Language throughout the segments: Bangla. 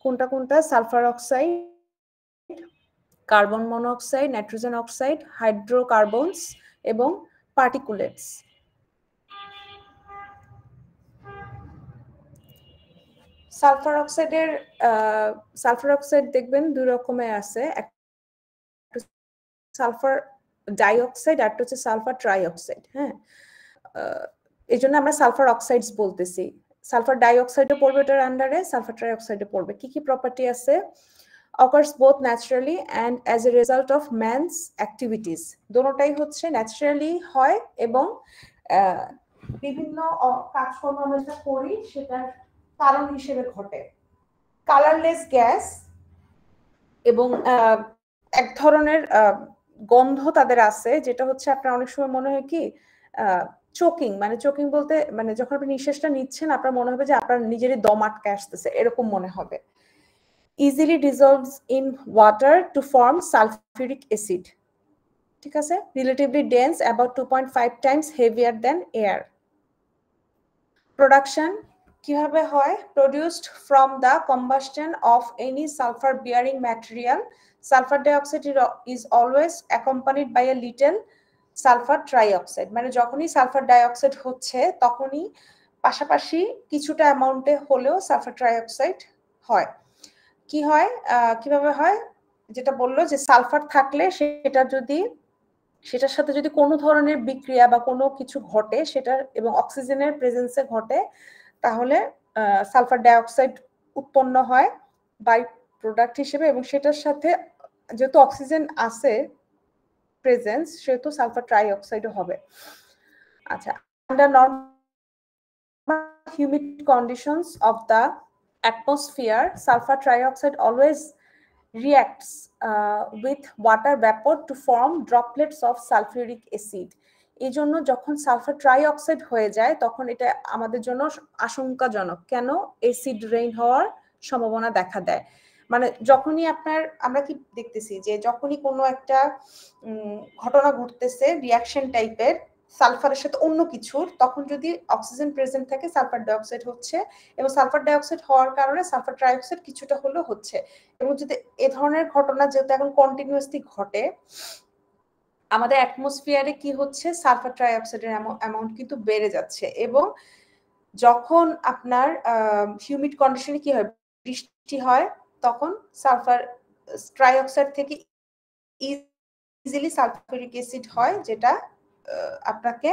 কোনটা কোনটা? Sulphur oxide, carbon monoxide, nitrogen oxide, hydrocarbons এবং পার্টিকুলেটস। সালফার অক্সাইড দেখবেন দুই রকমের আছে, সালফার ডাইঅক্সাইড আর হচ্ছে সালফার ট্রাইঅক্সাইড। হ্যাঁ, এই জন্য আমরা সালফার অক্সাইডস বলতেছি। সালফার ডাইঅক্সাইডও পড়বে এটার আন্ডারে, সালফার ট্রাইঅক্সাইডও পড়বে। কি কি প্রপার্টি আছে? occurs both naturally and as a result of man's activities. দোনোটাই হচ্ছে ন্যাচারালি হয় এবং বিভিন্ন কাজকর্ম আমরা যেটা করি সেটার কারণ হিসেবে ঘটে। কালারলেস গ্যাস এবং এক ধরনের গন্ধ তাদের আছে, যেটা হচ্ছে আপনার অনেক সময় মনে হয় কি চোকিং, মানে চোকিং বলতে মানে যখন আপনি নিঃশ্বাসটা নিচ্ছেন আপনার মনে হবে যে আপনার নিজেরই দম আটকে আসতেছে, এরকম মনে হবে। easily dissolves in water to form sulfuric acid. ঠিক আছে? Relatively dense, about 2.5 times heavier than air. Production কিভাবে হয়? Produced from the combustion of any sulfur bearing material, sulfur dioxide is always accompanied by a little sulfur trioxide. মানে যখনই সালফার ডাইঅক্সাইড হচ্ছে তখনই পাশাপাশি কিছুটা অ্যামাউন্টে হলেও সালফার ট্রাইঅক্সাইড হয়। কি হয়, কিভাবে হয়? যেটা বললো যে সালফার থাকলে সেটার সাথে যদি কোনো ধরনের বিক্রিয়া বা কোনো কিছু ঘটে সেটার এবং অক্সিজেনের প্রেজেন্সে ঘটে, তাহলে সালফার ডাইঅক্সাইড উৎপন্ন হয় বাই প্রোডাক্ট হিসেবে, এবং সেটার সাথে যেহেতু অক্সিজেন আছে প্রেজেন্স, সেহেতু সালফার ট্রাইঅক্সাইডও হবে। আচ্ছা, under normal humid conditions of the atmosphere, sulfur trioxide always reacts with water vapor to form droplets of sulfuric acid. এই জন্য যখন সালফার ট্রাইঅক্সাইড হয়ে যায় তখন এটা আমাদের জন্য আশঙ্কাজনক। কেন? অ্যাসিড রেইন হওয়ার সম্ভাবনা দেখা দেয়। মানে যখনই আমরা কি দেখতেছি যে যখনই কোনো একটা ঘটনা ঘটতেছে রিয়াকশন টাইপের সালফারের সাথে অন্য কিছুর, তখন যদি অক্সিজেন প্রেজেন্ট থাকে সালফার ডাইঅক্সাইড হচ্ছে, এবং সালফার ডাইঅক্সাইড হওয়ার কারণে সালফার ট্রাইঅক্সাইড কিছুটা হলেও হচ্ছে। এবং যদি এ ধরনের ঘটনা যেহেতু এখন কন্টিনিউয়াসলি ঘটে, আমাদের অ্যাটমসফিয়ারে কি হচ্ছে, সালফার ট্রাইঅক্সাইডের অ্যামাউন্ট কিন্তু বেড়ে যাচ্ছে। এবং যখন আপনার হিউমিড কন্ডিশনে কি হয়, বৃষ্টি হয়, তখন সালফার ট্রাইঅক্সাইড থেকে ইজিলি সালফিউরিক অ্যাসিড হয়, যেটা আপনাকে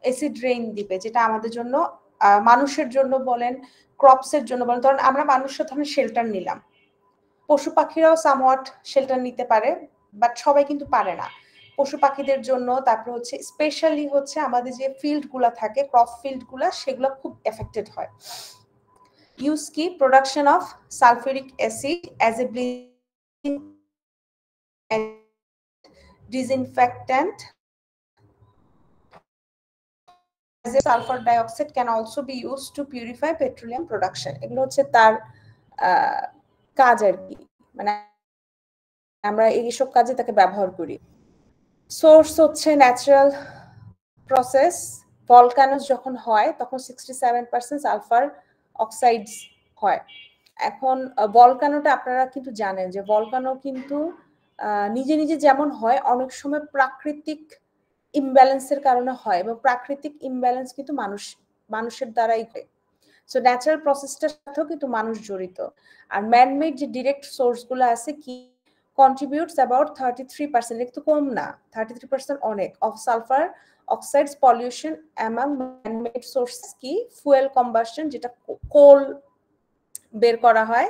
অ্যাসিড রেইন দিবে, যেটা আমাদের জন্য মানুষের জন্য বলেন, ক্রপসের জন্য বলেন, ধরেন আমরা মানুষের ধরনের শেল্টার নিলাম, পশু পাখিরাও সামওয়াট শেল্টার নিতে পারে, বাট সবাই কিন্তু পারে না। পশু পাখিদের জন্য, তারপর হচ্ছে স্পেশালি হচ্ছে আমাদের যে ফিল্ডগুলা থাকে, ক্রপ ফিল্ডগুলা, সেগুলো খুব এফেক্টেড হয়। ইউজ কি? Production of sulphuric acid as a bleaching disinfectant. Sulfur dioxide can also be used to purify petroleum production. এগুলো হচ্ছে তার কাজ আর কি, মানে আমরা এইসব কাজে তাকে ব্যবহার করি। সোর্স হচ্ছে ন্যাচারাল প্রসেস। ভলকানোস যখন হয় তখন 67% সালফার অক্সাইডস হয়। এখন ভলকানোটা আপনারা কিন্তু জানেন যে ভলকানো কিন্তু নিজে নিজে যেমন হয়, অনেক সময় প্রাকৃতিক ইমব্যালেন্সের কারণে হয়, এবং প্রাকৃতিক ইমব্যালেন্স কিন্তু মানুষের দ্বারাই হয়। সো ন্যাচারাল প্রসেসটার সাথেও কিন্তু মানুষ জড়িত। আর ম্যানমেড যে ডিরেক্ট সোর্সগুলো আছে কি contributes about 33%, একটু কম না, 33% অনেক, of sulfur oxides pollution among man-made sources কি fuel combustion, যেটা কোল বের করা হয়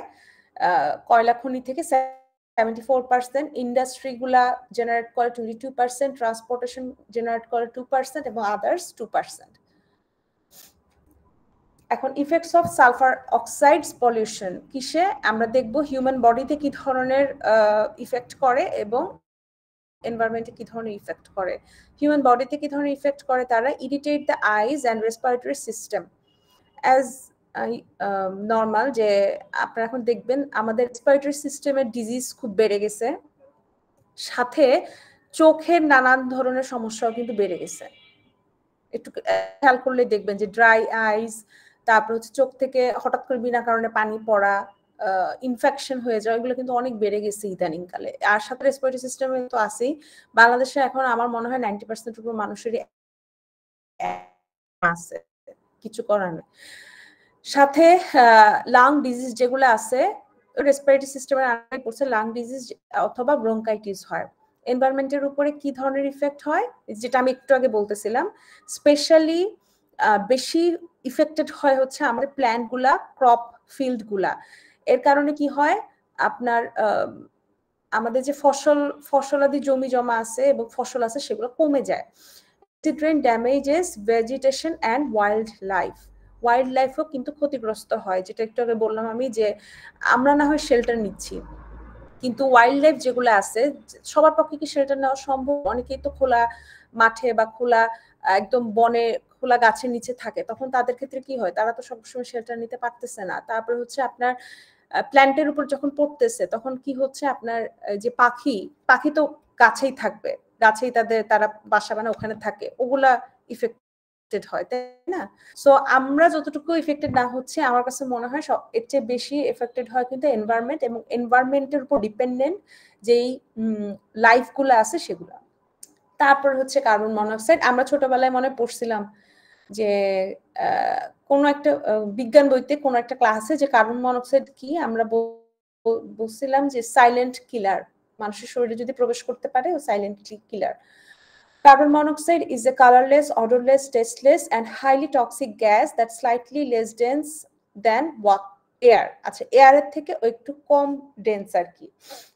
কয়লা খনি থেকে 74%, ইন্ডাস্ট্রিগুলা জেনারেট করে 22%, ট্রান্সপোর্টেশন জেনারেট করে 2% এবং আদার্স 2%। এখন effects of sulphur oxides pollution কিসে আমরা দেখব, হিউম্যান বডিতে কি ধরনের ইফেক্ট করে এবং এনভায়রনমেন্টে কি ধরনের ইফেক্ট করে। হিউম্যান বডিতে কি ধরনের ইফেক্ট করে, তারা irritate the eyes and respiratory system. As normal যে আপনারা এখন দেখবেন আমাদের রেসপিরেটরি সিস্টেমের ডিজিজ খুব বেড়ে গেছে, সাথে চোখের নানান ধরনের সমস্যাও কিন্তু বেড়ে গেছে। একটু খেয়াল করলে দেখবেন যে ড্রাই আইজ, তারপর হচ্ছে চোখ থেকে হঠাৎ করে বিনা কারণে পানি পড়া, ইনফেকশন হয়ে যায়, ওইগুলো কিন্তু অনেক বেড়ে গেছে ইদানিং কালে। আর সাথে রেসপিরেটরি সিস্টেমে তো আছেই। বাংলাদেশে এখন আমার মনে হয় 90% উপর মানুষেরই আছে, কিছু করার নেই। সাথে লাং ডিজিজ যেগুলো আছে, রেসপিরেটরি সিস্টেমের আন্ডারে পড়ছে, লাং ডিজিজ অথবা ব্রঙ্কাইটিস হয়। এনভায়রনমেন্টের উপরে কি ধরনের ইফেক্ট হয়, যেটা আমি একটু আগে বলতেছিলাম, স্পেশালি বেশি ইফেক্টেড হয় হচ্ছে আমাদের প্ল্যান্ট গুলা, ক্রপ ফিল্ড গুলা। এর কারণে কি হয়, আপনার আমাদের যে ফসলাদি জমি জমা আছে এবং ফসল আছে সেগুলো কমে যায়। Damages vegetation and wildlife, ওয়াইল্ড লাইফও কিন্তু ক্ষতিগ্রস্ত হয়। যেটা একটু আগে বললাম আমি, যে আমরা না হয় শেল্টার নিচ্ছি, কিন্তু ওয়াইল্ড লাইফ যেগুলো আছে সবার পক্ষে কি শেল্টার নেওয়া সম্ভব? অনেকেই তো খোলা মাঠে বা খোলা একদম বনে, খোলা গাছের নিচে থাকে, তখন তাদের ক্ষেত্রে কি হয়, তারা তো সবসময় শেল্টার নিতে পারতেছে না। তারপরে হচ্ছে আপনার প্ল্যান্টের উপর যখন পড়তেছে তখন কি হচ্ছে, আপনার যে পাখি তো গাছেই থাকবে, গাছেই তারা বাসা বানায়, ওখানে থাকে, ওগুলা ইফেক্টেড হয়, তাই না? সো আমরা যতটুকু ইফেক্টেড না হচ্ছে, আমার কাছে মনে হয় এর চেয়ে বেশি এফেক্টেড হয় কিন্তু এনভায়রনমেন্ট, এবং এনভায়রনমেন্টের উপর ডিপেন্ডেন্ট যেই লাইফগুলো আছে সেগুলো। তারপর হচ্ছে কার্বন মনোক্সাইড। আমরা ছোটবেলায় মনে পড়ছিলাম যে কোন একটা বিজ্ঞান বইতে কোন একটা ক্লাসে যে কার্বন মনোক্সাইড কি, আমরা বলছিলাম যে সাইলেন্ট কিলার, মানুষের শরীরে যদি প্রবেশ করতে পারে ও silent killer. Carbon monoxide is a colorless, odorless, tasteless, and highly toxic gas that's slightly less dense than what air. আচ্ছা, এয়ারের থেকে একটু কম ডেন্স আর কি,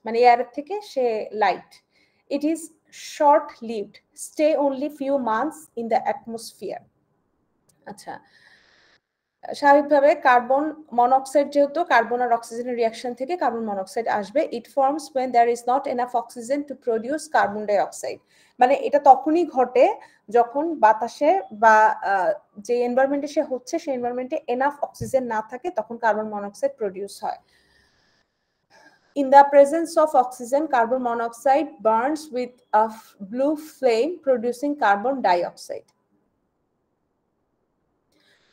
মানে এয়ারের থেকে সে light. It is short-lived, stay only few months in the atmosphere. আচ্ছা, স্বাভাবিকভাবে কার্বন মনোক্সাইড, যেহেতু কার্বন আর অক্সিজেনের রিয়াকশন থেকে কার্বন মনোক্সাইড আসবে, ইট forms when there is not enough oxygen to produce carbon dioxide. মানে এটা তখনই ঘটে যখন বাতাসে বা যে এনভায়রনমেন্টে সে হচ্ছে সেই এনভায়রনমেন্টে এনাফ অক্সিজেন না থাকে, তখন কার্বন মনোক্সাইড প্রডিউস হয়। In the presence of oxygen, carbon monoxide burns with a blue flame, producing carbon dioxide.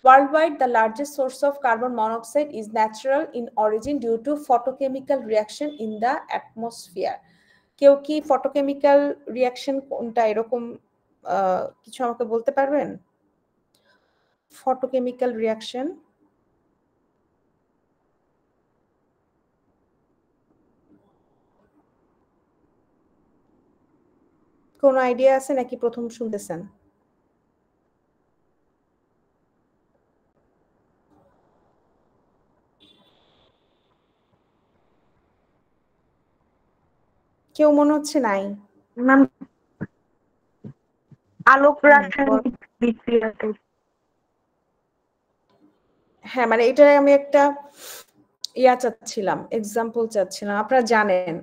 Worldwide, the largest source of carbon monoxide is natural in origin due to photochemical reaction in the atmosphere. কেউ কি photochemical reaction কোনটা এরকম কিছু আমাকে বলতে পারবেন? Photochemical reaction কোন আইডিয়া আছে নাকি প্রথম শুনতেছেন? কেউ মনে হচ্ছে নাই। ম্যাম, আলোক রাসায়নিক বিক্রিয়াতে। হ্যাঁ, মানে এটা আমি একটা চাচ্ছিলাম, এক্সাম্পল চাচ্ছিলাম। আপনারা জানেন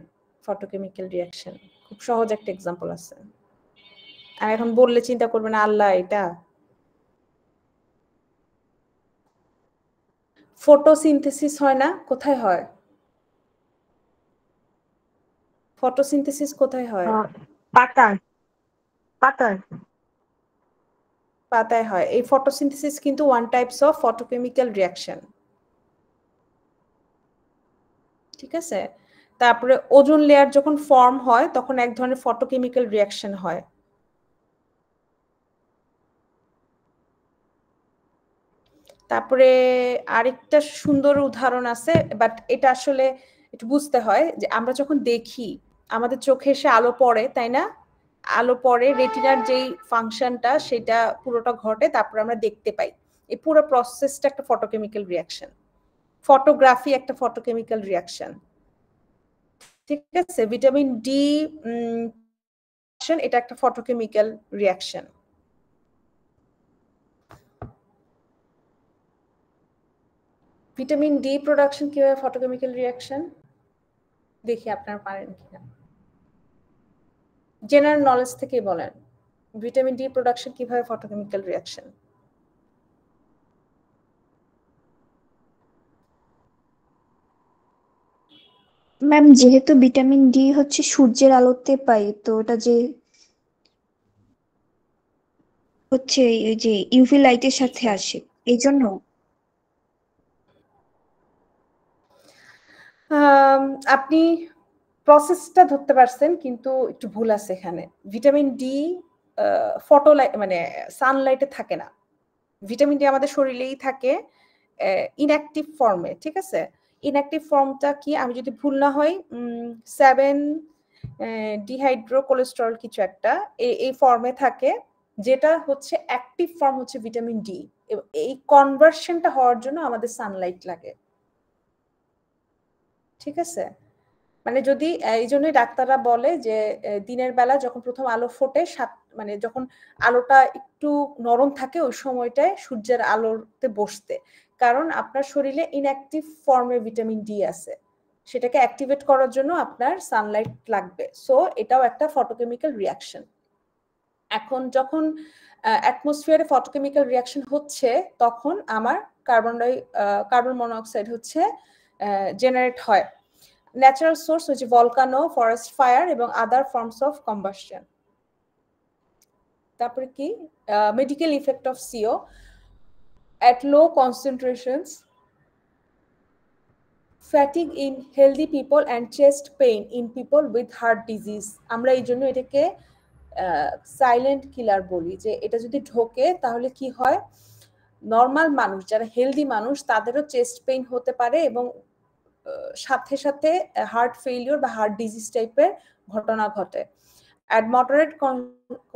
ফটোকেমিক্যাল রিয়াকশন, খুব সহজ একটা এক্সাম্পল আছে। আমি এখন বললে চিন্তা করবেন আল্লাহ এটা। ফটোসিনথেসিস হয় না, কোথায় হয়? ফটোসিনথেসিস কোথায় হয়? পাতায়। পাতায় পাতায় হয়। এই ফটোসিনথেসিস কিন্তু one types of photochemical reaction, ঠিক আছে? তারপরে ওজোন লেয়ার যখন ফর্ম হয় তখন এক ধরনের ফটোকেমিক্যাল রিয়াকশন হয়। তারপরে আরেকটা সুন্দর উদাহরণ আছে, বাট এটা আসলে একটু বুঝতে হয়, যে আমরা যখন দেখি আমাদের চোখে এসে আলো পড়ে, তাই না? আলো পড়ে, রেটিনার যেই ফাংশনটা সেটা পুরোটা ঘটে, তারপর আমরা দেখতে পাই। এই পুরো প্রসেসটা একটা ফটোকেমিক্যাল রিয়াকশন। ফটোগ্রাফি একটা ফটোকেমিক্যাল রিয়াকশন, ঠিক আছে? ভিটামিন ডি এটা একটা photochemical reaction. Vitamin D production কিভাবে ফটোকেমিক্যাল রিয়াকশন, দেখি আপনারা পারেন কিনা। জেনারেল নলেজ থেকে বলেন, ভিটামিন ডি প্রোডাকশন কিভাবে ফটোকেমিক্যাল রিয়াকশন? ম্যাম, যেহেতু ভিটামিন ডি হচ্ছে সূর্যের আলোতে পাই, তো ওটা যে হচ্ছে ওই যে ইউভি লাইটের সাথে আসে, এই জন্য। আপনি প্রসেসটা ধরতে পারছেন, কিন্তু একটু ভুল আছে এখানে। ভিটামিন ডি মানে সানলাইটে থাকে না। ভিটামিন ডি আমাদের শরীরেই থাকে ইনঅ্যাক্টিভ ফর্মে, ঠিক আছে? ইনঅ্যাক্টিভ ফর্মটা কি, আমি যদি ভুল না হই 7 ডিহাইড্রো কোলেস্টেরল কিছু একটা এই ফর্মে থাকে, যেটা হচ্ছে অ্যাক্টিভ ফর্ম হচ্ছে ভিটামিন ডি। এই কনভার্সনটা হওয়ার জন্য আমাদের সানলাইট লাগে, ঠিক আছে? মানে যদি এই জন্যই ডাক্তাররা বলে যে দিনের বেলা যখন প্রথম আলো ফোটে, মানে যখন আলোটা একটু নরম থাকে ওই সময়টায় সূর্যের আলোতে বসতে, কারণ আপনার শরীরে ইনঅ্যাক্টিভ ফর্মে ভিটামিন ডি আছে, সেটাকে অ্যাক্টিভেট করার জন্য আপনার সানলাইট লাগবে। সো এটাও একটা ফটোকেমিক্যাল রিয়াকশন। এখন যখন অ্যাটমসফিয়ারে ফটোকেমিক্যাল রিয়াকশন হচ্ছে, তখন আমার কার্বন মনোঅক্সাইড হচ্ছে জেনারেট হয়। ন্যাচারাল সোর্স হচ্ছে ভলকানো, ফরেস্ট ফায়ার এবং আদার ফর্মস অফ কম্বাসশন। তারপরে কি medical effect of CO at low concentrations, fatigue in healthy people and chest pain in people with heart disease. আমরা এই জন্য এটাকে সাইলেন্ট কিলার বলি, যে এটা যদি ঢোকে তাহলে কি হয়, নর্মাল মানুষ যারা হেলদি মানুষ তাদেরও চেস্ট পেইন হতে পারে এবং সাথে সাথে হার্ট ফেইলিওর বা হার্ট ডিজিজ টাইপের ঘটনা ঘটে। At moderate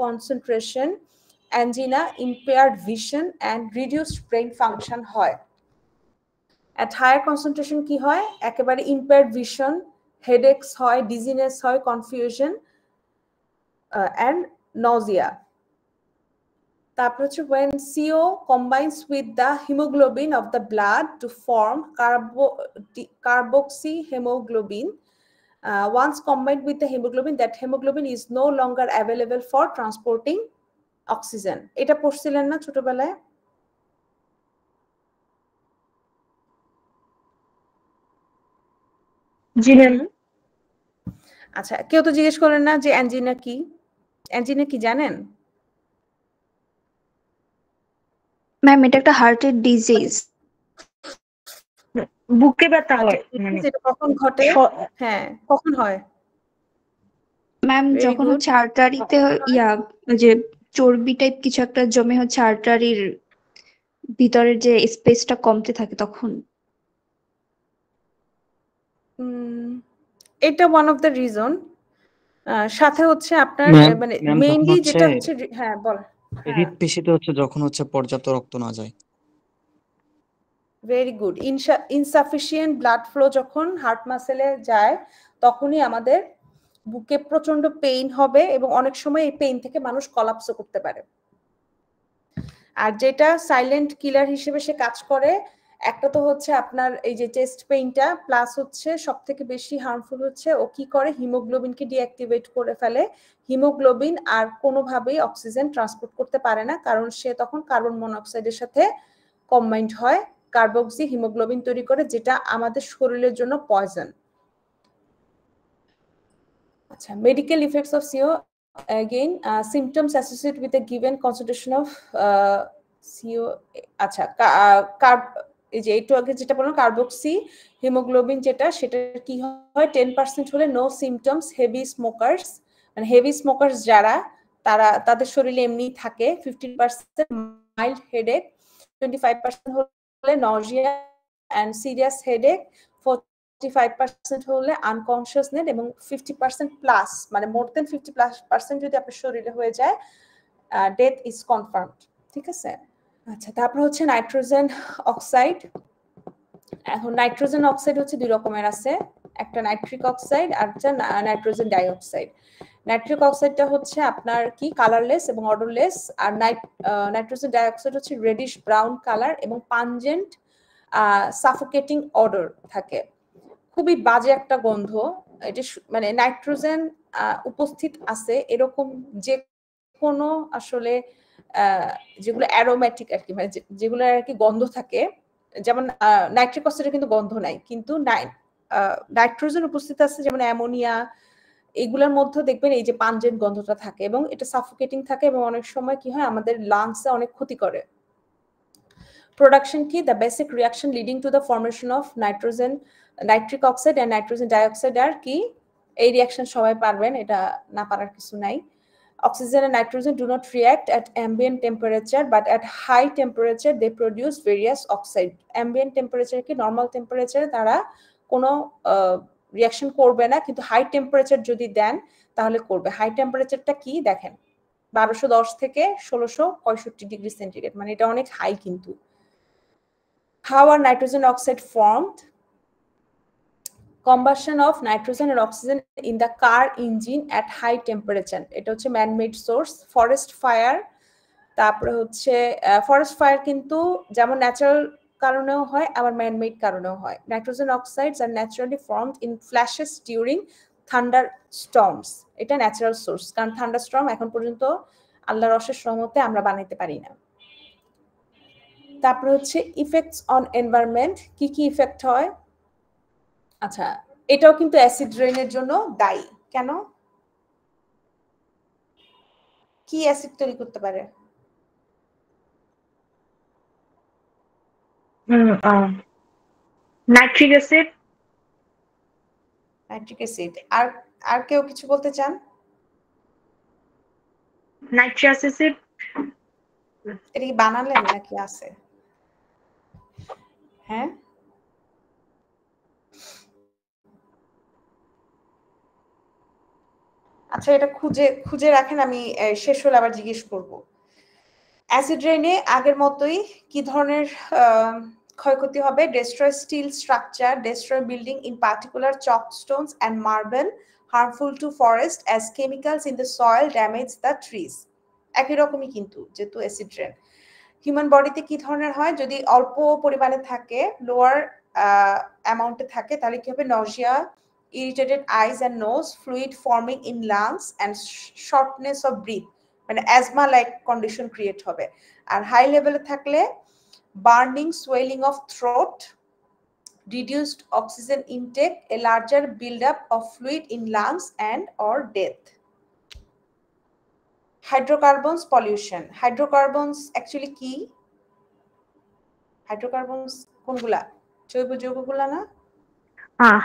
concentration, angina, impaired vision and reduced brain function হয়। At higher concentration কি হয়, একেবারে impaired vision, headaches হয়, dizziness হয়, confusion and nausea। তারপর হচ্ছে when CO combines with the hemoglobin of the blood to form carboxyhemoglobin, once combined with the hemoglobin, that hemoglobin is no longer available for transporting oxygen. এটা পড়ছিলেন না ছোটবেলায়? জি ম্যাম। আচ্ছা, কেউ তো জিজ্ঞেস করেন না যে অ্যাঞ্জিনা কি? অ্যাঞ্জিনা কি জানেন? ম্যাম এটা একটা হার্টের ডিজিজ। বুকে ব্যথা হয় মানে যেটা কখন ঘটে? হ্যাঁ, কখন হয়? ম্যাম Very যখন good. হচ্ছে আর্টারিতে ওই যে চর্বি টাইপ কিছু একটা জমে হচ্ছে আর্টারির ভিতরের যে স্পেসটা কমতে থাকে তখন। এটা ওয়ান অফ দ্য রিজন। সাথে হচ্ছে আপনার মানে মেইনলি যেটা হচ্ছে, হ্যাঁ বল। হৃদপেশিতে হচ্ছে যখন হচ্ছে পর্যাপ্ত রক্ত না যায়। Very good. Insufficient blood flow যখন হার্ট মাসেলে যায় তখনই আমাদের বুকে প্রচন্ড পেইন হবে এবং অনেক সময় এই পেইন থেকে মানুষ কলাপসও করতে পারে। আর যেটা সাইলেন্ট কিলার হিসেবে সে কাজ করে, একটা তো হচ্ছে আপনার এই যে চেস্ট পেইনটা, প্লাস হচ্ছে সব থেকে বেশি হার্মফুল হচ্ছে ও কি করে, হিমোগ্লোবিনকে ডিঅ্যাক্টিভেট করে ফেলে। হিমোগ্লোবিন আর কোনোভাবেই অক্সিজেন ট্রান্সপোর্ট করতে পারে না, কারণ সে তখন কার্বন মনোঅক্সাইডের সাথে কম্বাইন্ড হয়, কার্বক্সি হিমোগ্লোবিন তৈরি করে, যেটা আমাদের শরীরের জন্য পয়জন। আচ্ছা, medical effects of CO, again symptoms associated with a given concentration of CO। আচ্ছা, এই যে একটু আগে যেটা বললাম কার্বক্সি হিমোগ্লোবিন, যেটা সেটা কি হয় 10% হলে নো সিমটমস, হেভি স্মোকার্স, মানে হেভি স্মোকার্স যারা তাদের শরীরে এমনি থাকে, 15% মাইল্ড হেডেক, 25% হলে নজিয়া এন্ড সিরিয়াস হেডেক, 45% হলে আনকনসিয়াসনেস এবং 50% প্লাস, মানে মোর দেন 50% যদি আপনার শরীরে হয়ে যায়, ডেথ ইজ কনফার্মড, ঠিক আছে? আচ্ছা, তারপর হচ্ছে নাইট্রোজেন অক্সাইড। এখন নাইট্রোজেন অক্সাইড হচ্ছে দুই রকমের আছে, একটা নাইট্রিক অক্সাইড আর একটা নাইট্রোজেন ডাইঅক্সাইড। নাইট্রিক অক্সাইডটা হচ্ছে আপনার কি কালারলেস এবং অডরলেস, আর নাইট্রোজেন ডাইঅক্সাইড হচ্ছে রেডিশ ব্রাউন কালার এবং পাঞ্জেন্ট সাফোকেটিং অডর থাকে, খুবই বাজে একটা গন্ধ। এটা মানে নাইট্রোজেন উপস্থিত আছে এরকম যে কোনো আসলে যেগুলো অ্যারোমেটিক আর কি, মানে যেগুলো আর কি গন্ধ থাকে, যেমন নাইট্রিক অক্সাইডের কিন্তু গন্ধ নাই, কিন্তু নাইট্রোজেন উপস্থিত আছে যেমন অ্যামোনিয়া, এগুলোর মধ্যে দেখবেন এই যে পাঞ্জেন্ট গন্ধটা থাকে এবং এটা সাফোকেটিং থাকে এবং অনেক সময় কি হয় আমাদের লাংসে অনেক ক্ষতি করে। প্রোডাকশন কি, the basic reaction leading to the formation of nitrogen nitric oxide আর নাইট্রোজেন ডাইঅক্সাইড আর কি, এই রিঅ্যাকশন সবাই পারবেন, এটা না পারার কিছু নাই। Oxygen and nitrogen do not react at ambient temperature, but at high temperature they produce various oxide. Ambient temperature কি নর্মাল টেম্পারেচারে তারা কোনো রিঅ্যাকশন করবে না, কিন্তু হাই টেম্পারেচার যদি দেন তাহলে করবে। হাই টেম্পারেচারটা কি দেখেন, 1210 থেকে 1665 ডিগ্রি সেন্টিগ্রেড, মানে এটা অনেক হাই কিন্তু। How are nitrogen oxide formed? Combustion of nitrogen and oxygen in the car engine at high temperature, এটা হচ্ছে man made source. Forest fire, তারপরে হচ্ছে ফরেস্ট ফায়ার কিন্তু যেমন ন্যাচারাল কারণেও হয় আবার ম্যান মেড কারণেও হয়। নাইট্রোজেন অক্সাইডস আর naturally formed in flashes during thunder storms, এটা ন্যাচারাল সোর্স, কারণ থান্ডার স্টর্ম এখন পর্যন্ত আল্লাহর অশেষ রহমতে আমরা বানাইতে পারি না। তারপরে হচ্ছে ইফেক্টস অন এনভায়রনমেন্ট, কি কি ইফেক্ট হয়। আচ্ছা, এটাও কিন্তু অ্যাসিড রেইনের জন্য দায়ী। কেন, কি অ্যাসিড তৈরি করতে পারে? Nitric acid. Nitric acid. আর কেউ কিছু বলতে চান? Nitrous acid. এটা কি বানালেন নাকি আছে? হ্যাঁ, আচ্ছা এটা খুঁজে রাখেন, আমি শেষ হলে আবার জিজ্ঞেস করব। অ্যাসিড রেইনে আগের মতোই কি ধরনের ক্ষয়ক্ষতি হবে? destroy steel structure, destroy building, in particular chalk stones and marble, harmful to forest as chemicals in the soil damage the trees। একই রকমই কিন্তু, যেহেতু অ্যাসিড রেইন। হিউম্যান বডিতে কি ধরনের হয়? যদি অল্প পরিমাণে থাকে, লোয়ার অ্যামাউন্টে থাকে, তাহলে কি হবে? Nazia, irritated eyes and nose, fluid forming in lungs and shortness of breath, মানে অ্যাজমা লাইক কন্ডিশন ক্রিয়েট হবে। আর হাই লেভেলে থাকলে burning, swelling of throat, reduced oxygen intake, a larger buildup of fluid in lungs and or death। Hydrocarbons pollution, hydrocarbons actually কি? হাইড্রোকার্বনস কোনগুলা? জৈব যৌগগুলা না?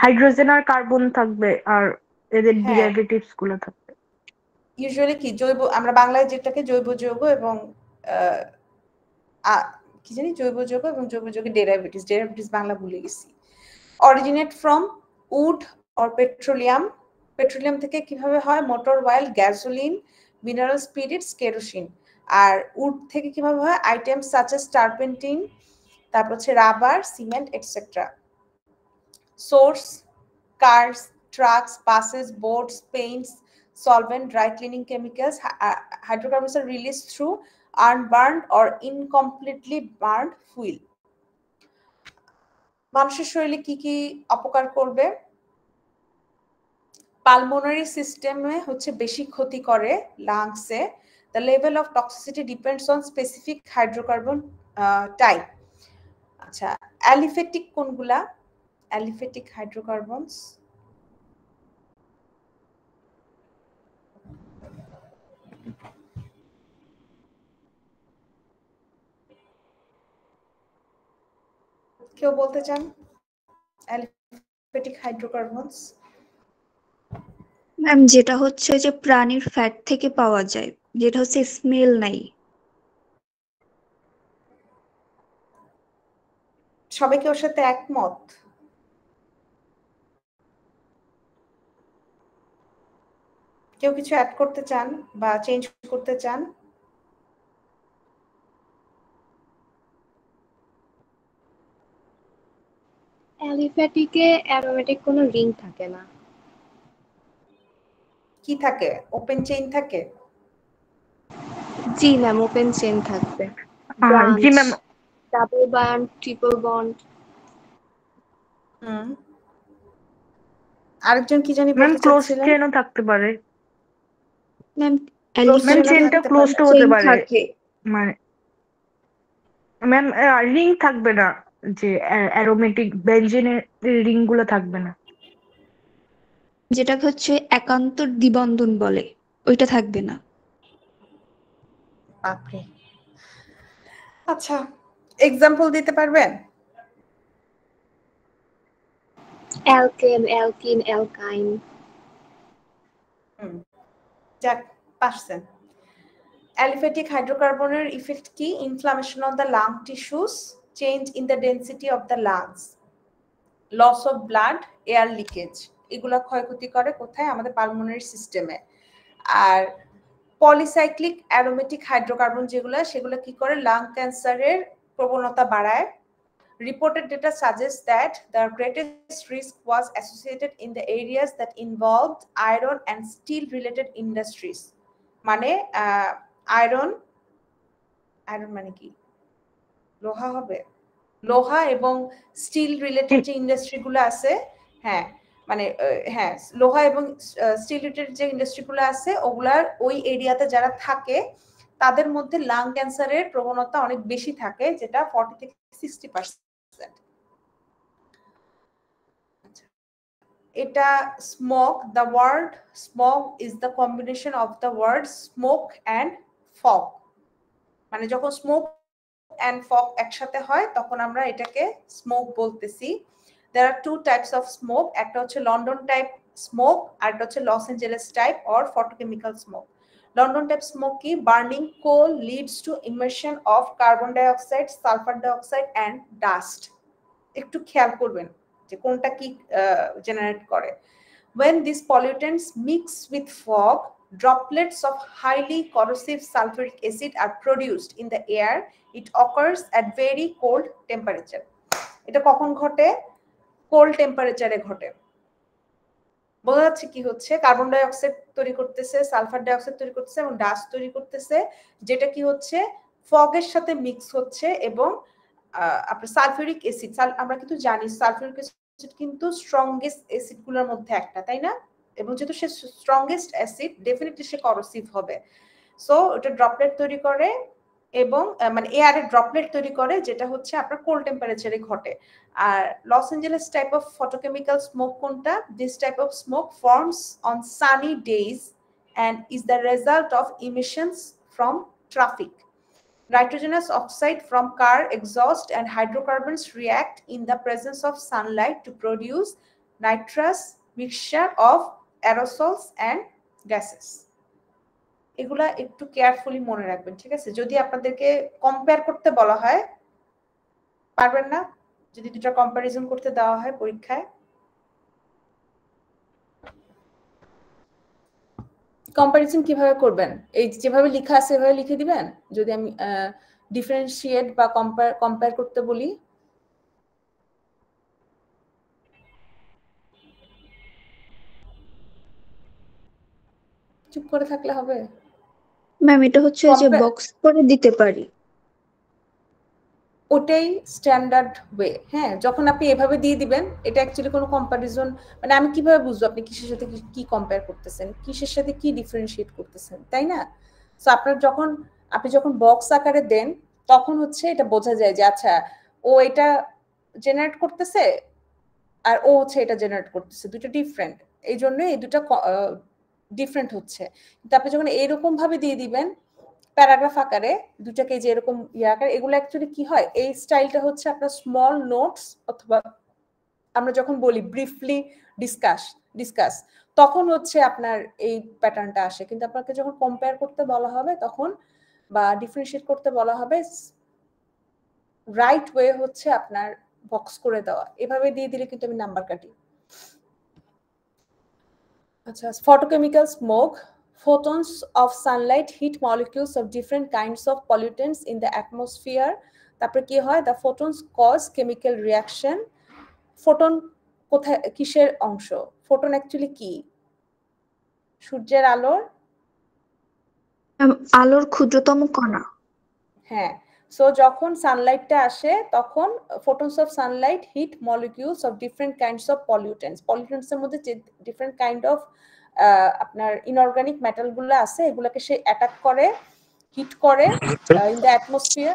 হাইড্রোজেন আর কার্বন থাকবে, আর এদের হ্যাঁ। ডেরিভেটিভস গুলো থাকবে। ইউজুয়ালি কি জৈব, আমরা বাংলায় যেটাকে জৈব যৌগ এবং কি জানি, জৈব যৌগ এবং জৈব যৌগের ডেরিভেটিভস বাংলা ভুলে গেছি। Originate from wood or petroleum, petroleum থেকে কিভাবে হয়? Motor oil, gasoline, mineral spirits, kerosene. আর উড থেকে কিভাবে হয়? আইটেমস সাচ এস টারপেন্টিন, তারপর হচ্ছে rubber, cement etcetera. Source, cars, trucks, buses, boats, paints, solvent, dry cleaning chemicals. Hydrocarbons are released through unburned or incompletely burned fuel। মানুষের শরীরে কি কি অপকার করবে? পালমোনারি সিস্টেমে হচ্ছে বেশি ক্ষতি করে, লাংসে। The level of toxicity depends on specific hydrocarbon type। আচ্ছা, অ্যালিফেটিক কোনগুলা? অ্যালিফেটিক হাইড্রোকার্বনস, কেউ বলতে চান? অ্যালিফেটিক হাইড্রোকার্বনস ম্যাম যেটা হচ্ছে যে প্রাণীর ফ্যাট থেকে পাওয়া যায়, যেটা হচ্ছে স্মেল নাই। সবাই কি ওর সাথে একমত? কেউ কিছু অ্যাড করতে চান বা চেঞ্জ করতে চান? অ্যালিফ্যাটিকে অ্যারোমেটিক কোনো রিং থাকে না। কি থাকে? ওপেন চেইন থাকে? জি ম্যাম, ওপেন চেইন থাকবে। জি ma'am. Double bond, triple bond. আরেকজন কি জানি ম্যাম বলতে ক্লোজ চাচ্ছিলেন? চেইনও থাকতে পারে। ম্যাম ম্যাম চেইনটা ক্লোজ তো হতে পারে, থাকে। মানে ম্যাম রিং থাকবে না, যে অ্যারোমেটিক বেনজিনের রিং গুলো থাকবে না। যেটাকে হচ্ছে একান্ত দ্বিবন্ধন বলে, ওইটা থাকবে না। বাপরে। আচ্ছা, এক্সাম্পল দিতে পারবেন? Alkane, alkene, alkyne. যাক, পারছেন। অ্যালিফ্যাটিক হাইড্রোকার্বনের ইফেক্ট কি? Inflammation on the lung tissues, change in the density of the lungs, loss of blood, air leakage, এগুলা ক্ষয়ক্ষতি করে কোথায়? আমাদের পালমোনারি সিস্টেমে। আর পলিসাইক্লিক অ্যারোমেটিক হাইড্রোকার্বন যেগুলো, সেগুলো কি করে? লাং ক্যান্সারের প্রবণতা বাড়ায়। Reported data suggests that the greatest risk was associated in the areas that involved iron and steel related industries. মানে আয়রন মানে কি? লোহা হবে? লোহা এবং স্টিল রিলেটেড যে ইন্ডাস্ট্রিগুলো আছে, হ্যাঁ মানে হ্যাঁ, লোহা এবং স্টিল রিলেটেড যে ইন্ডাস্ট্রিগুলো আছে ওগুলার ওই এরিয়াতে যারা থাকে তাদের মধ্যে লাং ক্যান্সারের প্রবণতা অনেক বেশি থাকে, যেটা 40 থেকে 60%। এটা smoke, the word smoke is the combination of the word smoke and fog. মানে যখন স্মোক অ্যান্ড ফগ একসাথে হয় তখন আমরা এটাকে স্মোক বলতেছি। There are two types of smoke, একটা হচ্ছে লন্ডন টাইপ স্মোক আর একটা হচ্ছে Los Angeles type or photochemical smoke. London type smoke কি? Burning coal leads to emission of carbon dioxide, sulphur dioxide and dust. একটু খেয়াল করবেন যে কোনটা কি জেনারেট করে। When these pollutants mix with fog, droplets of highly corrosive sulfuric acid are produced in the air. It occurs at very cold temperature. এটা কখন ঘটে? কোল্ড টেম্পারেচারে ঘটে। বোঝা যাচ্ছে কি হচ্ছে? কার্বন ডাই অক্সাইড তৈরি করতেছে, সালফার ডাই অক্সাইড তৈরি করতেছে এবং ডাস্ট তৈরি করতেছে, যেটা কি হচ্ছে? ফগের সাথে মিক্স হচ্ছে। এবং আপনার সালফিউরিক অ্যাসিড, আমরা কিন্তু জানি সালফিউরিক অ্যাসিড কিন্তু স্ট্রংগেস্ট অ্যাসিড গুলোর মধ্যে একটা, তাই না? এবং যেহেতু সে স্ট্রংগেস্ট অ্যাসিড, ডেফিনেটলি সে করসিভ হবে। সো এটা ড্রপলেট তৈরি করে এবং মানে এয়ারের ড্রপলেট তৈরি করে, যেটা হচ্ছে আপনার কোল্ড টেম্পারেচারে ঘটে। আর Los Angeles type of photochemical smoke কোনটা? This type of smoke forms on sunny days and is the result of emissions from traffic. Nitrogenous oxide from car exhaust and hydrocarbons react in the presence of sunlight to produce nitrous mixture of aerosols and gases. এগুলা একটু কেয়ারফুলি মনে রাখবেন, ঠিক আছে? যদি আপনাদেরকে কম্পেয়ার করতে বলা হয়, পারবেন না? যদি দুটো কম্পারিজন করতে দেওয়া হয় পরীক্ষায়, কম্পারিজন কিভাবে করবেন? এই যেভাবে লেখা আছে সেভাবে লিখে দিবেন। যদি আমি ডিফারেন্সিয়েট বা কম্পেয়ার করতে বলি, চুপ করে থাকলে হবে? ম্যাম এটা হচ্ছে যে বক্স করে দিতে পারি, ওটাই স্ট্যান্ডার্ড ওয়ে। হ্যাঁ, যখন আপনি এভাবে দিয়ে দিবেন, এটা অ্যাকচুয়ালি কোনো কম্পারিজন, মানে আমি কিভাবে বুঝবো আপনি কিসের সাথে কি কম্পেয়ার করতেছেন, কিসের সাথে কি ডিফারেন্সিয়েট করতেছেন, তাই না? সো আপনি যখন বক্স আকারে দেন তখন হচ্ছে এটা বোঝা যায় যে আচ্ছা ও এটা জেনারেট করতেছে আর ও হচ্ছে এটা জেনারেট করতেছে, দুটো ডিফারেন্ট, এই জন্য এই দুটো ডিফারেন্ট হচ্ছে। কিন্তু আপনি যখন এইরকম ভাবে দিয়ে দিবেন প্যারাগ্রাফ আকারে, দুটাকে যে এরকম আকারে, এগুলো অ্যাকচুয়ালি কি হয়? এই স্টাইলটা হচ্ছে আপনার স্মল নোটস, অথবা আমরা যখন বলি ব্রিফলি ডিসকাস, তখন হচ্ছে আপনার এই প্যাটার্নটা আসে। কিন্তু আপনাকে যখন কম্পেয়ার করতে বলা হবে তখন, বা ডিফারেন্সিয়েট করতে বলা হবে, রাইট ওয়ে হচ্ছে আপনার বক্স করে দেওয়া। এভাবে দিয়ে দিলে কিন্তু আমি নাম্বার কাটি। আচ্ছা, photochemical smoke. Photons of sunlight hit molecules of different kinds of pollutants in the atmosphere. তারপরে কি হয়? The photons cause chemical reaction. Photon কোথায়, কিসের অংশ? ফোটন অ্যাকচুয়ালি কি? সূর্যের আলোর ক্ষুদ্রতম কণা। হ্যাঁ, সো যখন সানলাইটটা আসে তখন photons of sunlight hit molecules of different kinds of pollutants. পলিউটেন্টসের মধ্যে যে ডিফারেন্ট কাইন্ড অফ আপনার ইনঅর্গানিক মেটাল গুলো আছে, এগুলোকে সে অ্যাটাক করে, হিট করে ইন দ্য অ্যাটমসফিয়ার।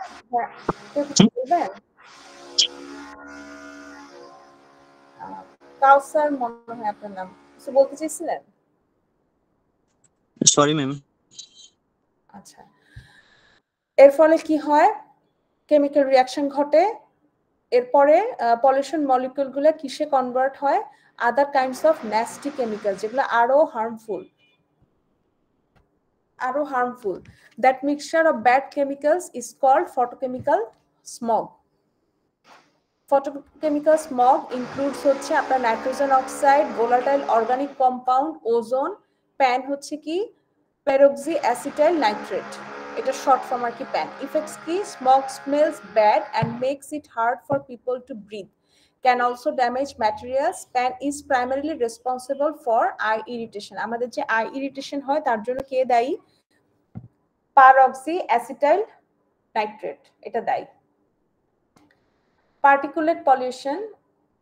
কাউসার মনে হয় আপনার নাম, কিছু বলতে চাইছিলেন? Sorry ma'am. আচ্ছা, এর ফলে কি হয়? কেমিক্যাল রিয়াকশন ঘটে। এরপরে পলিউশন মলিকিউল গুলো কিসে কনভার্ট হয়? other kinds of nasty chemicals যেগুলো আরো harmful. That mixture of bad chemicals is called photochemical smog. Photochemical smog includes হচ্ছে আপনার nitrogen oxide, volatile organic compound, ozone, PAN হচ্ছে কি পেরোক্সি অ্যাসিটাইল নাইট্রেট, এটা শর্ট ফর্ম আর কি প্যান। ইফেক্টস কি smog smells bad and makes it hard for people to breathe, can also damage materials. Pan is primarily responsible for eye irritation. আমাদের যে আই ইরিটেশন হয় তার জন্য কে দায়ী? পারঅক্সি অ্যাসিটাইল নাইট্রেট, এটা দায়ী। পার্টিকুলেট পলিউশন,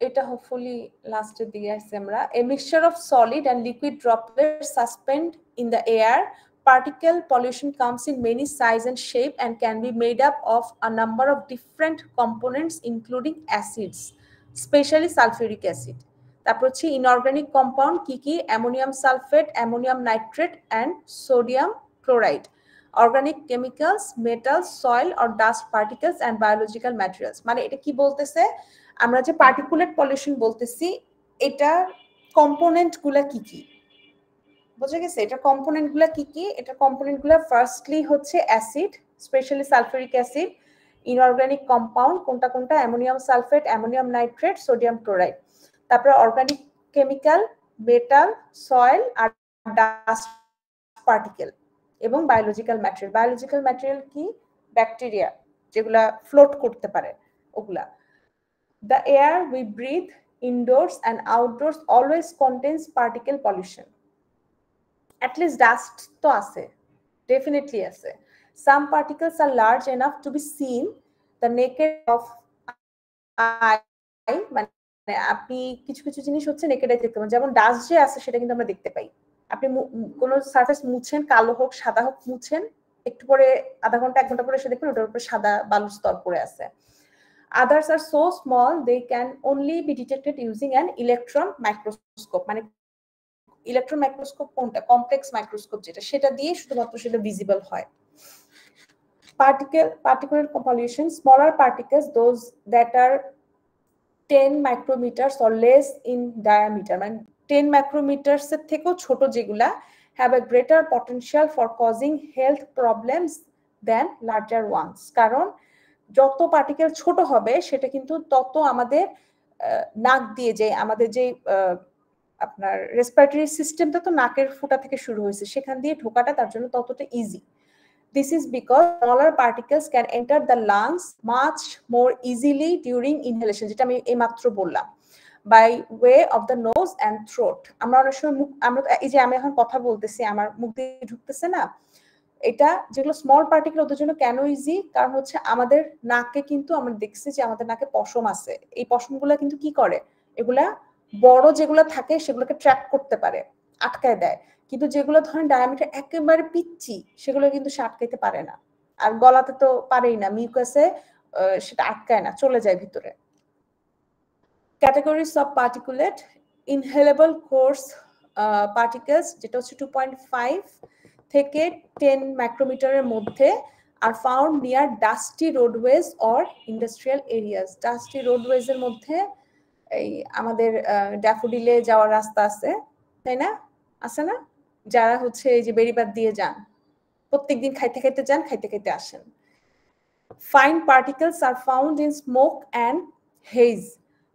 এটা হোপফুলি লাস্টের দিকে আসছে আমরা। A mixture of solid and liquid droplets suspend in the air. Particle pollution comes in many size and shape and can be made up of a number of different components including acids, especially sulfuric acid. তারপর হচ্ছে ইনঅর্গানিক কম্পাউন্ড কি কি? Ammonium sulphate, ammonium nitrate and sodium chloride. Organic chemicals, metals, soil or dust particles and biological materials. মানে এটা কি বলতেছে, আমরা যে পার্টিকুলেট পলিউশন বলতেছি এটা কম্পোনেন্ট গুলা কি কি বোঝা গেছে? এটা কম্পোনেন্ট গুলা কি কি? এটা কম্পোনেন্ট গুলা ফার্স্টলি হচ্ছে acid, specially sulphuric acid, inorganic compound কোনটা কোনটা? Ammonium sulphate, ammonium nitrate, sodium chloride. তারপরে অর্গানিক কেমিক্যাল, মেটাল, সয়েল আর ডাস্ট পার্টিকেল এবং বায়োলজিক্যাল ম্যাটেরিয়াল। বায়োলজিক্যাল ম্যাটেরিয়াল কি? ব্যাকটেরিয়া যেগুলা ফ্লোট করতে পারে ওগুলা। The air we breathe indoors and outdoors always contains particle pollution. At least dust to আছে, definitely আছে. Some particles are large enough to be seen the naked of eye, মানে আপনি কিছু কিছু জিনিস হচ্ছে নেকেড আই দেখতে পাবেন, যেমন ডাস্ট যে আছে সেটা কিন্তু আমরা দেখতে পাই। আপনি কোনো সারফেস মুছছেন, কালো হোক সাদা হোক, মুছছেন, একটু পরে আধা ঘন্টা 1 ঘন্টা পরে এসে দেখবেন ওটার উপরে সাদা বালুর স্তর পড়ে আছে। Others are so small they can only be detected using an electron microscope. মানে ইলেকট্রন মাইক্রোস্কোপ কোনটা? কমপ্লেক্স মাইক্রোস্কোপ যেটা, সেটা দিয়ে শুধুমাত্র সেটা ভিজিবল হয়। Particle pollution, smaller particles, those that are 10 micrometers or less in diameter, মানে 10 micrometers এর থেকেও ছোট যেগুলা, have a greater potential for causing health problems than larger ones. কারণ যত পার্টিকেল ছোট হবে সেটা কিন্তু তত আমাদের নাক দিয়ে যায়, আমাদের যে আপনার রেসপিরেটরি সিস্টেমটা তো নাকের ফুটা থেকে শুরু হয়েছে, সেখান দিয়ে ঢোকাটা তার জন্য ততটা easy. This is because smaller particles can enter the lungs much more easily during inhalation, যেটা আমি এইমাত্র বললাম, by way of the nose and throat. আমরা অনেক সময় আমরা এই যে আমি এখন কথা বলতেছি আমার মুখ দিয়ে ঢুকতেছে না, এটা যেগুলো স্মল পার্টিকেল ওদের জন্য কেন ইজি? কারণ হচ্ছে আমাদের নাকে কিন্তু আমরা দেখছি যে আমাদের নাকে পশম আছে, এই পশমগুলা কিন্তু কি করে, এগুলা বড় যেগুলো থাকে সেগুলোকে ট্র্যাপ করতে পারে, আটকায় দেয়, কিন্তু যেগুলো ধরেন ডায়ামিটার একেবারে পিচ্ছি সেগুলো কিন্তু সে আটকাইতে পারে না, আর গলাতে তো পারেই না, মিউকাসে সেটা আটকায় না, চলে যায় ভিতরে। Categories of particulate, ইনহেলেবল course particles যেটা হচ্ছে 2.5 থেকে 10 মাইক্রোমিটারের মধ্যে, are found near dusty roadways or industrial areas. Dusty roadways এর মধ্যে এই আমাদের ড্যাফোডিলে যাওয়ার রাস্তা আছে, তাই না? আছে না? যারা হচ্ছে এই যে বেড়িবাঁধ দিয়ে যান, প্রত্যেকদিন খাইতে খাইতে যান, খাইতে খাইতে আসেন। Fine particles are found in smoke and hedge.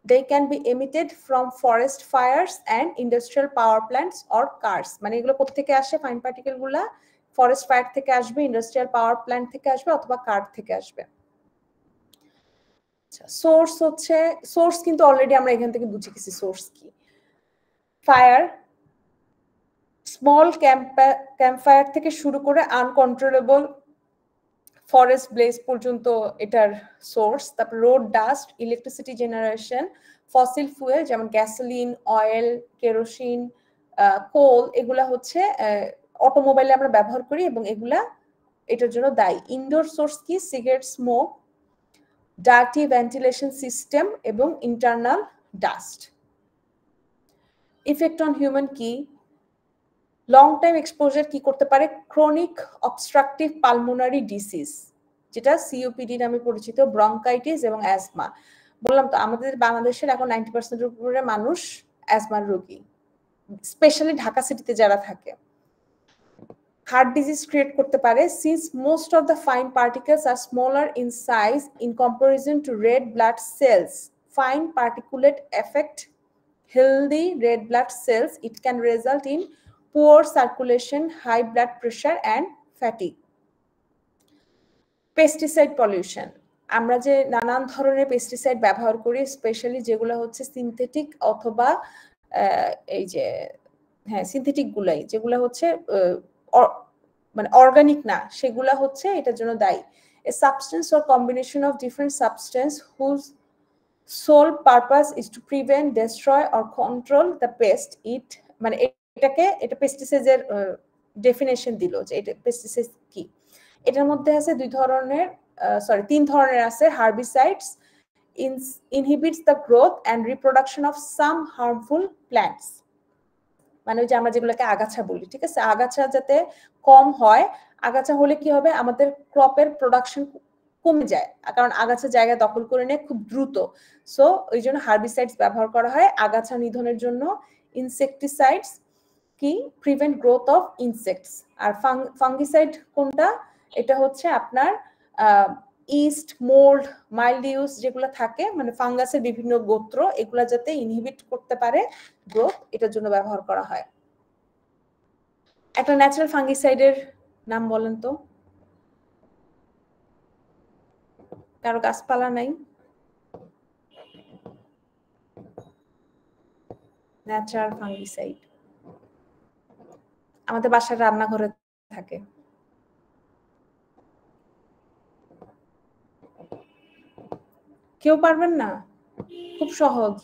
They can be emitted from forest fires and industrial power plants or cars. মানে এগুলো কোথা থেকে আসে? ফাইন পার্টিকেল গুলা ফরেস্ট ফায়ার থেকে আসবে, ইন্ডাস্ট্রিয়াল পাওয়ার প্ল্যান্ট থেকে আসবে, অথবা কার থেকে আসবে। সোর্স হচ্ছে, সোর্স কিন্তু অলরেডি আমরা এখান থেকে বুঝে গেছি সোর্স কি। ফায়ার, স্মল ক্যাম্প ফায়ার থেকে শুরু করে আনকন্ট্রোলেবল ফরেস্ট ব্লেজ পর্যন্ত এটার সোর্স। তারপর road dust, electricity generation, fossil fuel যেমন গ্যাসোলিন, অয়েল, কেরোসিন, কোল, এগুলা হচ্ছে অটোমোবাইলে আমরা ব্যবহার করি এবং এগুলা এটার জন্য দায়ী। ইনডোর সোর্স কি? Cigarette smoke, dirty ventilation system এবং internal dust. Effect on human কি? লং টাইম এক্সপোজার কি করতে পারে? ক্রনিক অবস্ট্রাকটিভ পালমোনারি ডিসিজ, যেটা সিওপিডি নামে পরিচিত, ব্রঙ্কাইটিস এবং অ্যাজমা। বললাম তো আমাদের বাংলাদেশের এখন 90% উপরে মানুষ অ্যাজমার রোগী, স্পেশালি ঢাকা সিটিতে যারা থাকে। হার্ট ডিজিজ ক্রিয়েট করতে পারে since most of the fine particles R smaller in size in comparison two red blood cells. Fine particulate effect healthy red blood cells. It can result in poor circulation, high blood pressure and fatigue. Pesticide pollution. আমরা যে নানান ধরনের পেস্টিসাইড ব্যবহার করি, স্পেশালি যেগুলো হচ্ছে সিনথেটিক অথবা এই যে সিনথেটিক গুলাই, যেগুলো হচ্ছে মানে অর্গানিক না, সেগুলা হচ্ছে এটার জন্য দায়ী। A substance or combination of different substance whose sole purpose is to prevent, destroy or control the pest. মানে এটা পেস্টিসাইডের ডেফিনেশন দিল যে এটা পেস্টিসাইড কি। এটার মধ্যে আছে তিন ধরনের আছে। হার্বিসাইডস inhibits the growth and reproduction of some harmful plants, মানে ওই যে আমরা যেগুলোকে আগাছা বলি, ঠিক আছে, আগাছা যাতে কম হয়। আগাছা হলে কি হবে, আমাদের ক্রপের প্রোডাকশন কমে যায়, কারণ আগাছা জায়গা দখল করে নেয় খুব দ্রুত। সো ওই জন্য হার্বিসাইডস ব্যবহার করা হয় আগাছা নিধনের জন্য। ইনসেকটিসাইডস কি প্রিভেন্ট গ্রোথ অফ ইনসেক্টস। আর ফাঙ্গিসাইড কোনটা, এটা হচ্ছে আপনার ইস্ট, মোল্ড, মাইলডিউস যেগুলো থাকে, মানে ফাঙ্গাসের বিভিন্ন গোত্র, এগুলা যাতে ইনহিবিট করতে পারে গ্রোথ, এটার জন্য ব্যবহার করা হয়। একটা ন্যাচারাল ফাঙ্গিসাইডের নাম বলেন তো, কারো গাছপালা নাই? ন্যাচারাল ফাঙ্গিসাইড আমাদের বাসার রান্নাঘরে থাকে। কেউ পারবেন না? খুব সহজ,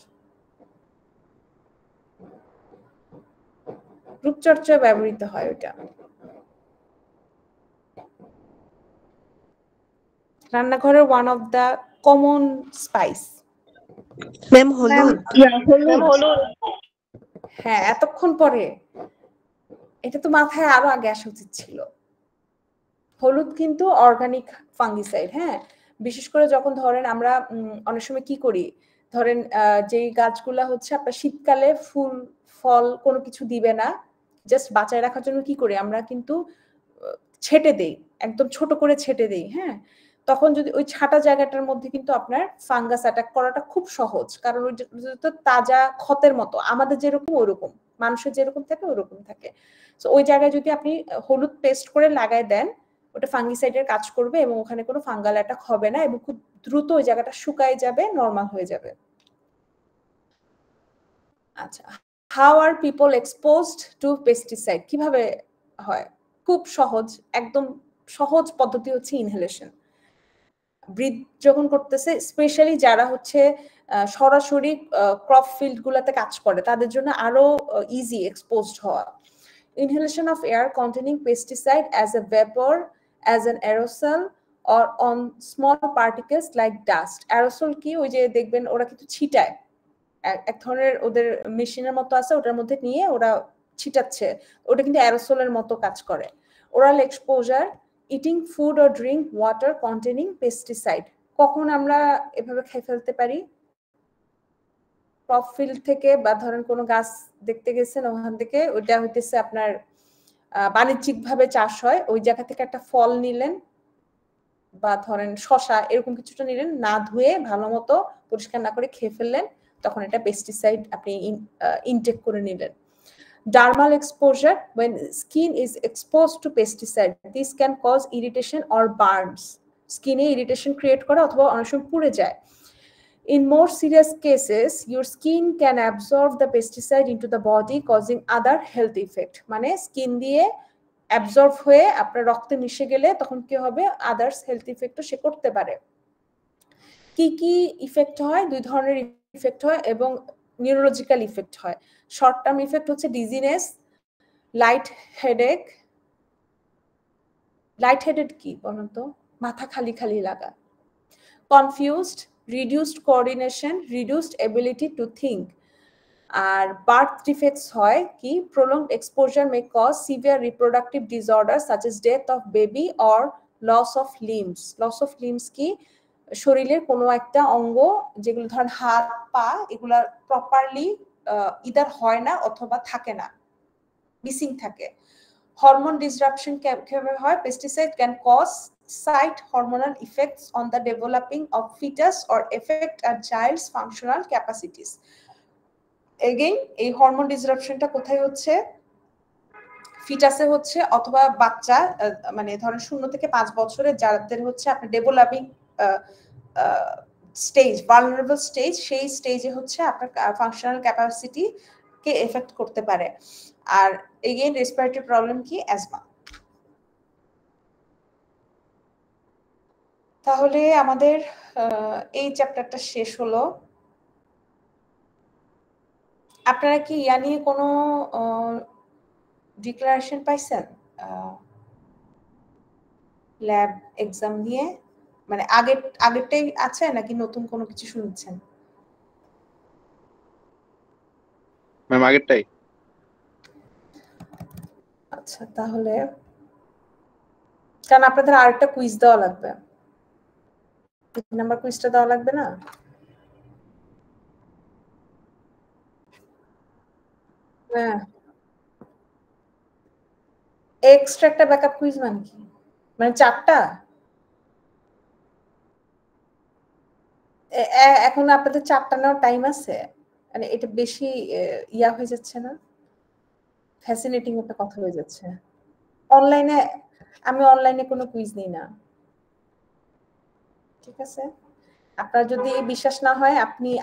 রূপচর্চায় ব্যবহৃত হয় ওটা। রান্নাঘরের one of the common spice. Ma'am হলুদ। হ্যাঁ, এতক্ষণ পরে, এটা তো মাথায় আরো আগে আসা উচিত ছিল। হলুদ কিন্তু অর্গানিক ফাঙ্গিসাইড। হ্যাঁ, বিশেষ করে যখন ধরেন আমরা অনেক সময় কি করি, ধরেন যেই গাছগুলা হচ্ছে আপনার শীতকালে ফুল ফল কোনো কিছু দিবে না, জাস্ট বাঁচায় রাখার জন্য কি করি আমরা, কিন্তু ছেটে দেই, একদম ছোট করে ছেটে দেই। হ্যাঁ, তখন যদি ওই ছাটা জায়গাটার মধ্যে কিন্তু আপনার ফাঙ্গাস অ্যাটাক করাটা খুব সহজ, কারণ ওই তো তাজা ক্ষতের মতো, আমাদের যেরকম ওইরকম, মানুষের যেরকম থাকে ওইরকম থাকে। তো ওই জায়গায় যদি আপনি হলুদ পেস্ট করে লাগায় দেন, ওটা ফাঙ্গিসাইডের কাজ করবে এবং ওখানে কোনো ফাঙ্গাল অ্যাটাক হবে না এবং খুব দ্রুত ওই জায়গাটা শুকায় যাবে, নরমাল হয়ে যাবে। আচ্ছা, how are people exposed to pesticide? কিভাবে হয়? খুব সহজ, একদম সহজ পদ্ধতি হচ্ছে ইনহেলেশন। ব্রিথ যখন করতেছে, স্পেশালি যারা হচ্ছে সরাসরি ক্রপ ফিল্ড গুলাতে কাজ করে, তাদের জন্য আরো ইজি এক্সপোজড হওয়া। Inhalation of air containing pesticide as a vapor, as an aerosol or on small particles like dust. Aerosol কি, ওই যে দেখবেন ওরা কিন্তু ছিটায়, এক ধরনের ওদের মেশিনের মতো আছে, ওটার মধ্যে নিয়ে ওরা ছিটাচ্ছে, ওটা কিন্তু অ্যারোসলের মতো কাজ করে। Oral exposure, eating food or drink water containing pesticide. কখন আমরা এভাবে খেয়ে ফেলতে পারি? ক্রপ ফিল্ড থেকে, বা ধরেন কোনো গাছ দেখতে গেছেন, ওখান থেকে, ওইটা হইতেছে আপনার বাণিজ্যিক ভাবে চাষ হয়, ওই জায়গা থেকে একটা ফল নিলেন, বা ধরেন শসা এরকম কিছুটা নিলেন, না ধুয়ে ভালো মতো পরিষ্কার না করে খেয়ে ফেললেন, তখন এটা পেস্টিসাইড আপনি ইনটেক করে নিলেন। Dermal exposure, when skin is exposed to pesticide, this can cause irritation or burns. স্কিনে ইরিটেশন ক্রিয়েট করে অথবা অনেক সময় পুড়ে যায়। In more serious cases, your skin can absorb the pesticide into the body, causing other health effect. মানে স্কিন দিয়ে অ্যাবজর্ব হয়ে আপনার রক্তে মিশে গেলে তখন কি হবে, আদার্স হেলথ ইফেক্টও সে করতে পারে। কি কি ইফেক্ট হয়? দুই ধরনের ইফেক্ট হয় এবং নিউরোলজিক্যাল ইফেক্ট হয়। শর্ট টার্ম ইফেক্ট হচ্ছে dizziness, light headache. Light headed কি বলুন তো? মাথা খালি খালি লাগা। Confused, reduced coordination, reduced ability to think. আর বার্থ ডিফেক্টস হয় কি, prolonged exposure may cause severe reproductive disorders such as death of baby or loss of limbs. Loss of limbs কি, শরীরের কোনো একটা অঙ্গ, যেগুলো ধরেন হাত পা, এগুলা প্রপারলি ইদার হয় না অথবা থাকে না, মিসিং থাকে। হরমোন ডিসরাপশন কিভাবে হয়? Pesticide can cause site hormonal effects on the developing of fetus or affect a child's functional capacities. Again, এই হরমোন ডিসরাপশনটা কোথায় হচ্ছে? ফিটাসে হচ্ছে অথবা বাচ্চা, মানে ধরেন 0 থেকে 5 বছরের যাদের হচ্ছে আপনার ডেভেলপিং স্টেজ, ভালনারেবল স্টেজ, সেই স্টেজে হচ্ছে আপনার ফাংশনাল ক্যাপাসিটি কে এফেক্ট করতে পারে। আর এগেইন রেসপিরেটরি প্রবলেম কি? অ্যাজমা। তাহলে আমাদের এই চ্যাপ্টারটা শেষ হলো। আপনারা কি ইয়া নিয়ে কোনো ডিক্লারেশন পাইছেন ল্যাব এক্সাম নিয়ে? মানে আগেরটাই আছে নাকি নতুন কোনো কিছু শুনছেন? ম্যাম আগেরটাই। আচ্ছা, তাহলে কারণ আপনাদের আরেকটা কুইজ দেওয়া লাগবে, 3 নাম্বার কুইজটা দেওয়া লাগবে না? হ্যাঁ, এক্সট্রা একটা ব্যাকআপ কুইজ মানে কি? মানে 4টা? এখন আপনাদের 4টা নেওয়ার টাইম আছে? মানে এটা বেশি ইয়া হয়ে যাচ্ছে না? ফ্যাসিনেটিং একটা কথা হয়ে যাচ্ছে। অনলাইনে আমি অনলাইনে কোনো কুইজ নেই না, ঠিক আছে? আপনার যদি বিশ্বাস না হয়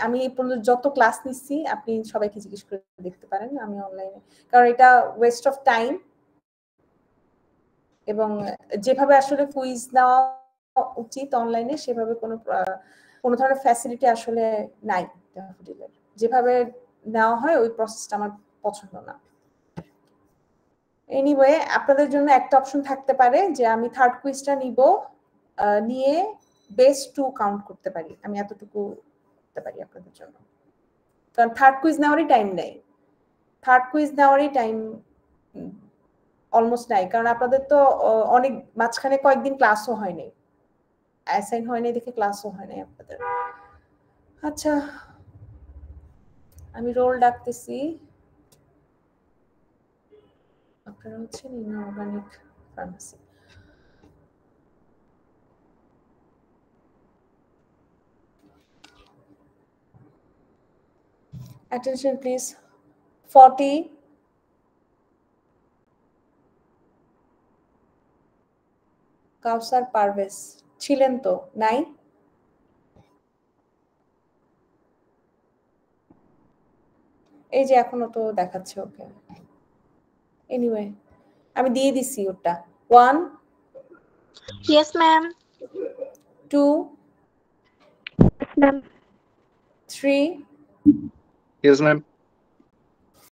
আমি এই পর্যন্ত যত ক্লাস নিচ্ছি আপনি সবাইকে জিজ্ঞেস করে দেখতে পারেন আমি অনলাইনে, কারণ এটা ওয়েস্ট অফ টাইম। এবং যেভাবে আসলে কুইজ নেওয়া উচিত অনলাইনে সেভাবে কোনো ধরনের ফ্যাসিলিটি আসলে নাই ড্যাফোডিলের। যেভাবে নেওয়া হয় ওই প্রসেসটা আমার পছন্দ না। এনিওয়ে, আপনাদের জন্য একটা অপশন থাকতে পারে যে আমি থার্ড কুইজটা নিয়ে বেস 2 কাউন্ট করতে পারি, আমি এতটুকু করতে পারি আপনাদের জন্য, কারণ থার্ড কুইজ নেওয়ারই টাইম নেই। থার্ড কুইজ নেওয়ারই টাইম অলমোস্ট নাই, কারণ আপনাদের তো অনেক মাঝখানে কয়েকদিন ক্লাসও হয়নি, অ্যাসাইন হয়নি দেখে ক্লাসও হয়নি আপনাদের। আচ্ছা, আমি রোল ডাকতেছি। আপনারা হচ্ছেন ইনঅর্গানিক ফার্মেসি। Attention please. 40. কাউসার পারভেজ ছিলেন তো? নাই? এই যে এখনো তো দেখাচ্ছে ওকে। এনিওয়ে, আমি দিয়ে দিছি ওটা। 1 Yes, ma'am. 2 Yes, ma'am. 3 yes ma'am.